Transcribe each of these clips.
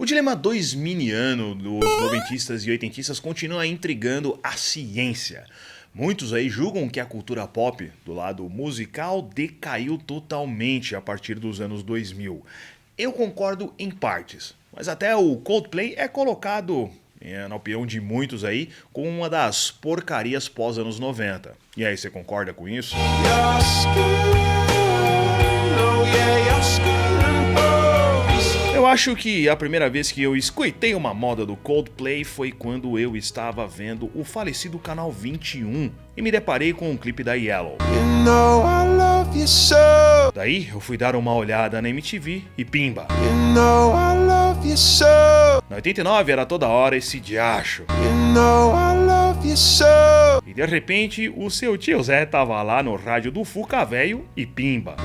dilema doisminiano dos noventistas e oitentistas continua intrigando a ciência. Muitos aí julgam que a cultura pop, do lado musical, decaiu totalmente a partir dos anos 2000. Eu concordo em partes, mas até o Coldplay é colocado, na opinião de muitos aí, como uma das porcarias pós-anos 90. E aí, você concorda com isso? Eu acho que a primeira vez que eu escutei uma moda do Coldplay foi quando eu estava vendo o falecido Canal 21 e me deparei com um clipe da Yellow. Daí eu fui dar uma olhada na MTV e pimba. Na 89 era toda hora esse diacho. E de repente o seu tio Zé tava lá no rádio do Fuca Velho e pimba.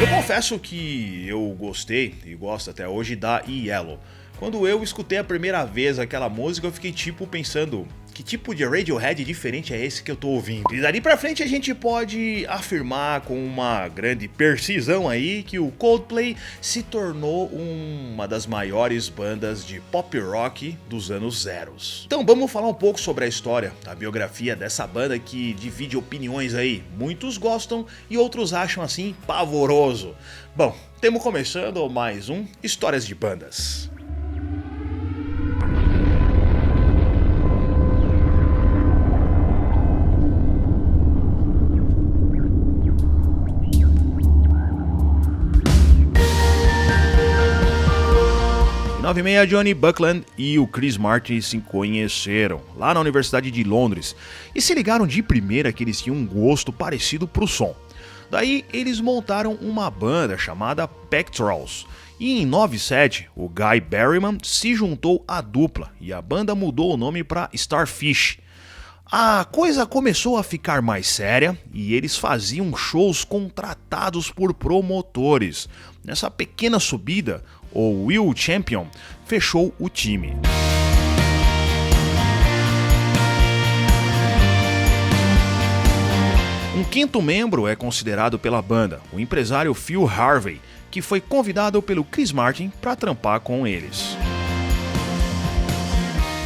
Eu confesso que eu gostei e gosto até hoje da Yellow. Quando eu escutei a primeira vez aquela música, eu fiquei pensando, que tipo de Radiohead diferente é esse que eu tô ouvindo? E dali pra frente a gente pode afirmar com uma grande precisão aí que o Coldplay se tornou uma das maiores bandas de pop rock dos anos zeros. Então vamos falar um pouco sobre a história, a biografia dessa banda que divide opiniões aí. Muitos gostam e outros acham assim pavoroso. Bom, temos começando mais um Histórias de Bandas. Em 96, Johnny Buckland e o Chris Martin se conheceram lá na Universidade de Londres e se ligaram de primeira que eles tinham um gosto parecido pro som. Daí eles montaram uma banda chamada Pectorals e em 97 o Guy Berryman se juntou à dupla e a banda mudou o nome para Starfish. A coisa começou a ficar mais séria e eles faziam shows contratados por promotores. Nessa pequena subida, o Will Champion fechou o time. Um quinto membro é considerado pela banda, o empresário Phil Harvey, que foi convidado pelo Chris Martin para trampar com eles.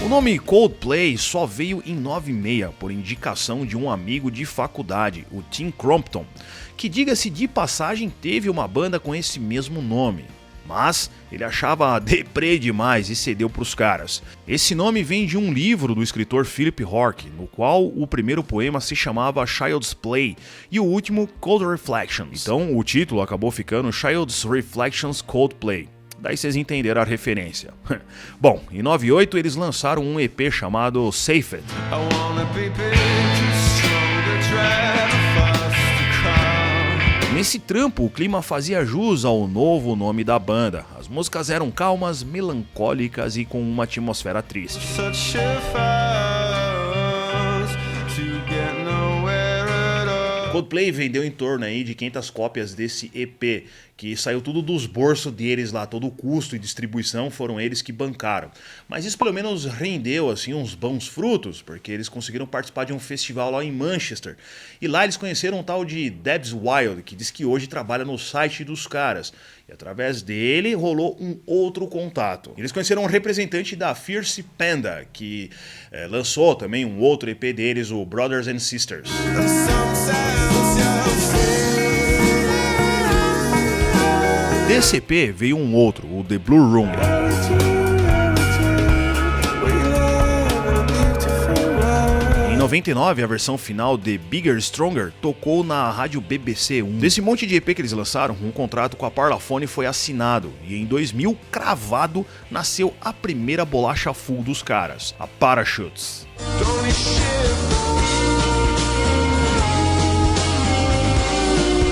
O nome Coldplay só veio em 96 por indicação de um amigo de faculdade, o Tim Crompton, que, diga-se de passagem, teve uma banda com esse mesmo nome. Mas ele achava deprê demais e cedeu para os caras. Esse nome vem de um livro do escritor Philip Rourke, no qual o primeiro poema se chamava Child's Play e o último Cold Reflections. Então o título acabou ficando Child's Reflections Coldplay. Daí vocês entenderam a referência. Bom, em 98 eles lançaram um EP chamado Safe It. Nesse trampo, o clima fazia jus ao novo nome da banda. As músicas eram calmas, melancólicas e com uma atmosfera triste. Coldplay vendeu em torno aí de 500 cópias desse EP, que saiu tudo dos bolsos deles lá, todo o custo e distribuição foram eles que bancaram. Mas isso pelo menos rendeu assim uns bons frutos, porque eles conseguiram participar de um festival lá em Manchester. E lá eles conheceram um tal de Debs Wild, que diz que hoje trabalha no site dos caras. E através dele rolou um outro contato. Eles conheceram um representante da Fierce Panda, que lançou também um outro EP deles, o Brothers and Sisters. Desse EP veio um outro, o The Blue Room. Em 99, a versão final de Bigger Stronger tocou na rádio BBC 1. Desse monte de EP que eles lançaram, um contrato com a Parlophone foi assinado e em 2000, cravado, nasceu a primeira bolacha full dos caras, a Parachutes.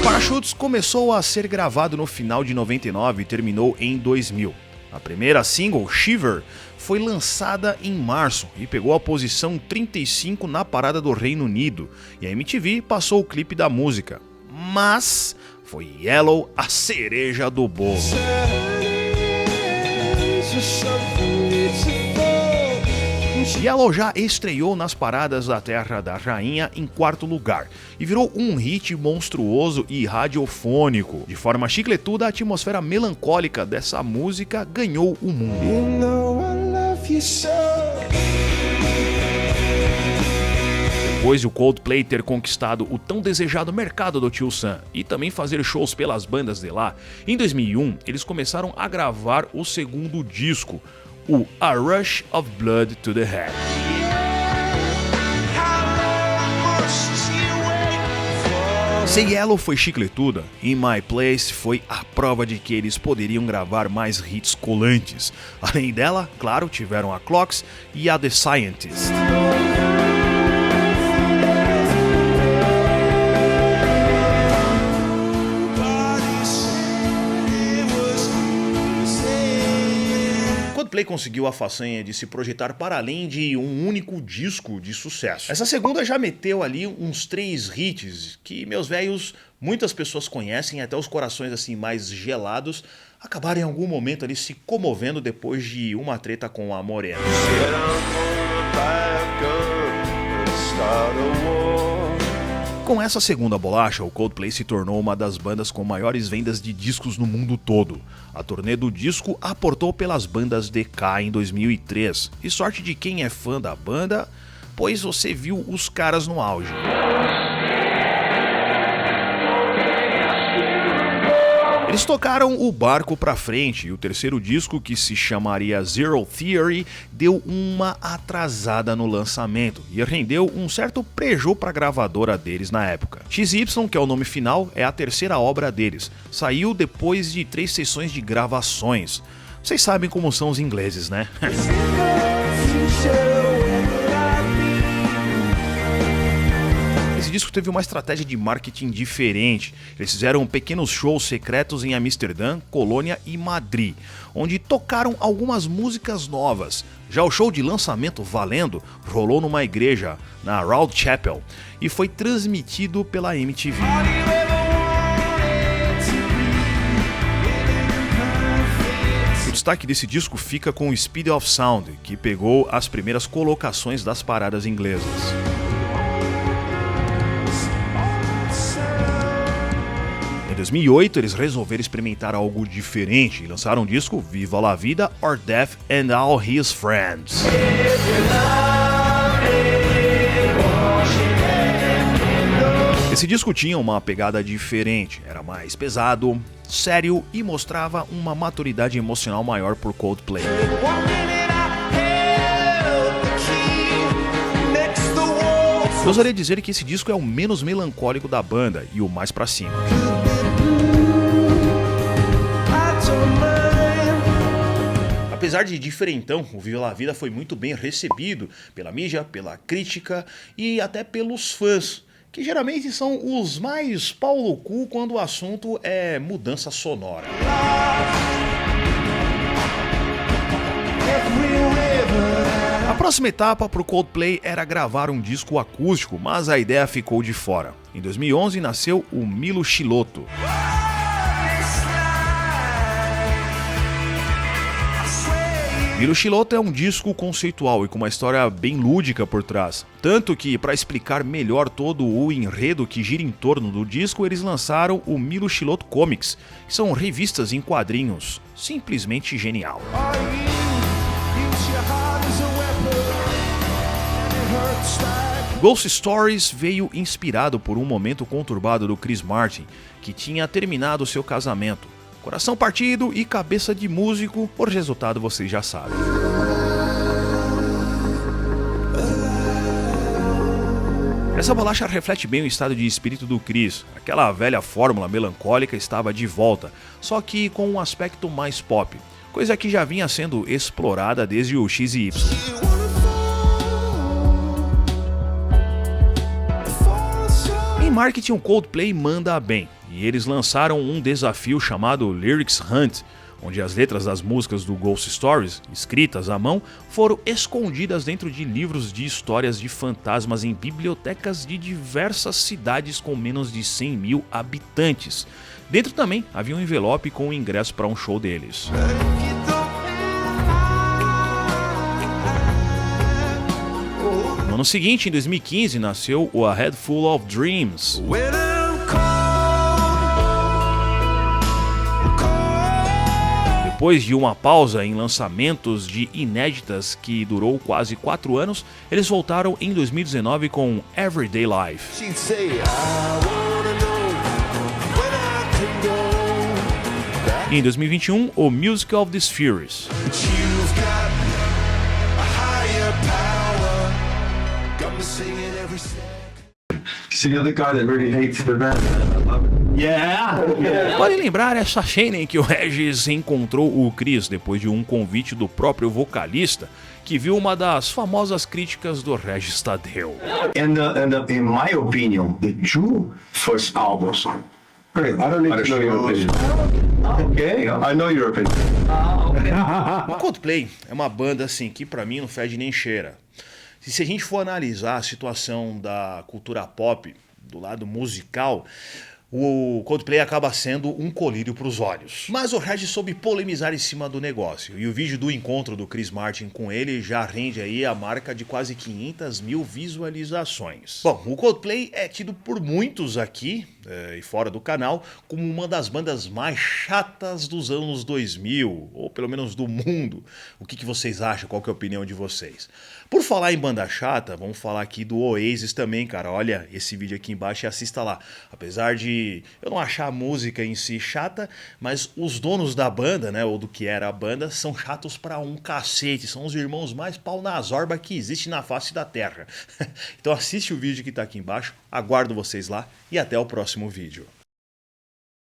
Parachutes começou a ser gravado no final de 99 e terminou em 2000. A primeira single, Shiver, foi lançada em março e pegou a posição 35 na parada do Reino Unido, e a MTV passou o clipe da música. Mas foi Yellow a cereja do bolo. Yellow já estreou nas paradas da Terra da Rainha em 4º lugar e virou um hit monstruoso e radiofônico. De forma chicletuda, a atmosfera melancólica dessa música ganhou o mundo. Depois de o Coldplay ter conquistado o tão desejado mercado do Tio Sam e também fazer shows pelas bandas de lá, em 2001 eles começaram a gravar o segundo disco, o A Rush of Blood to the Head. Se Yellow foi chicletuda, In My Place foi a prova de que eles poderiam gravar mais hits colantes. Além dela, claro, tiveram a Clocks e a The Scientist. Coldplay conseguiu a façanha de se projetar para além de um único disco de sucesso. Essa segunda já meteu ali uns 3 hits que, meus velhos, muitas pessoas conhecem, até os corações assim mais gelados acabaram em algum momento ali se comovendo depois de uma treta com a Morena. Com essa segunda bolacha, o Coldplay se tornou uma das bandas com maiores vendas de discos no mundo todo. A turnê do disco aportou pelas bandas de cá em 2003. E sorte de quem é fã da banda, pois você viu os caras no auge. Eles tocaram o barco pra frente e o terceiro disco, que se chamaria Zero Theory, deu uma atrasada no lançamento e rendeu um certo preju pra gravadora deles na época. XY, que é o nome final, é a terceira obra deles. Saiu depois de 3 sessões de gravações. Vocês sabem como são os ingleses, né? Esse disco teve uma estratégia de marketing diferente. Eles fizeram pequenos shows secretos em Amsterdã, Colônia e Madrid, onde tocaram algumas músicas novas. Já o show de lançamento valendo rolou numa igreja, na Round Chapel, e foi transmitido pela MTV. O destaque desse disco fica com o Speed of Sound, que pegou as primeiras colocações das paradas inglesas. Em 2008, eles resolveram experimentar algo diferente e lançaram o disco Viva la Vida or Death and All His Friends. Esse disco tinha uma pegada diferente, era mais pesado, sério e mostrava uma maturidade emocional maior por Coldplay. Eu ousaria dizer que esse disco é o menos melancólico da banda e o mais pra cima. Apesar de diferentão, o Viva la Vida foi muito bem recebido pela mídia, pela crítica e até pelos fãs, que geralmente são os mais pau no cu quando o assunto é mudança sonora. A próxima etapa para o Coldplay era gravar um disco acústico, mas a ideia ficou de fora. Em 2011 nasceu o Milo Xilotto. Milo Xilotto é um disco conceitual e com uma história bem lúdica por trás. Tanto que, para explicar melhor todo o enredo que gira em torno do disco, eles lançaram o Milo Xilotto Comics, que são revistas em quadrinhos. Simplesmente genial. Ghost Stories veio inspirado por um momento conturbado do Chris Martin, que tinha terminado seu casamento. Coração partido e cabeça de músico, por resultado vocês já sabem. Essa bolacha reflete bem o estado de espírito do Chris. Aquela velha fórmula melancólica estava de volta, só que com um aspecto mais pop, coisa que já vinha sendo explorada desde o XY. Em marketing, o Coldplay manda bem, e eles lançaram um desafio chamado Lyrics Hunt, onde as letras das músicas do Ghost Stories, escritas à mão, foram escondidas dentro de livros de histórias de fantasmas em bibliotecas de diversas cidades com menos de 100 mil habitantes. Dentro também havia um envelope com o ingresso para um show deles. ano seguinte, em 2015, nasceu o A Head Full of Dreams. Depois de uma pausa em lançamentos de inéditas que durou quase 4 anos, eles voltaram em 2019 com Everyday Life. E em 2021, o Music of the Spheres. Vale lembrar essa cena em que o Regis encontrou o Chris depois de um convite do próprio vocalista, que viu uma das famosas críticas do Regis Tadeu. In my opinion, the two first albums. Great. I don't need to know your opinion. Okay, I know your opinion. O Coldplay é uma banda assim que pra mim não fede nem cheira. Se a gente for analisar a situação da cultura pop do lado musical, o Coldplay acaba sendo um colírio para os olhos. Mas o Regis soube polemizar em cima do negócio, e o vídeo do encontro do Chris Martin com ele já rende aí a marca de quase 500 mil visualizações. Bom, o Coldplay é tido por muitos aqui e fora do canal como uma das bandas mais chatas dos anos 2000, ou pelo menos do mundo. O que vocês acham? Qual que é a opinião de vocês? Por falar em banda chata, vamos falar aqui do Oasis também, cara. Olha esse vídeo aqui embaixo e assista lá. Apesar de eu não achar a música em si chata, mas os donos da banda, né, ou do que era a banda, são chatos pra um cacete. São os irmãos mais pau na zorba que existe na face da terra. Então assiste o vídeo que tá aqui embaixo, aguardo vocês lá e até o próximo vídeo.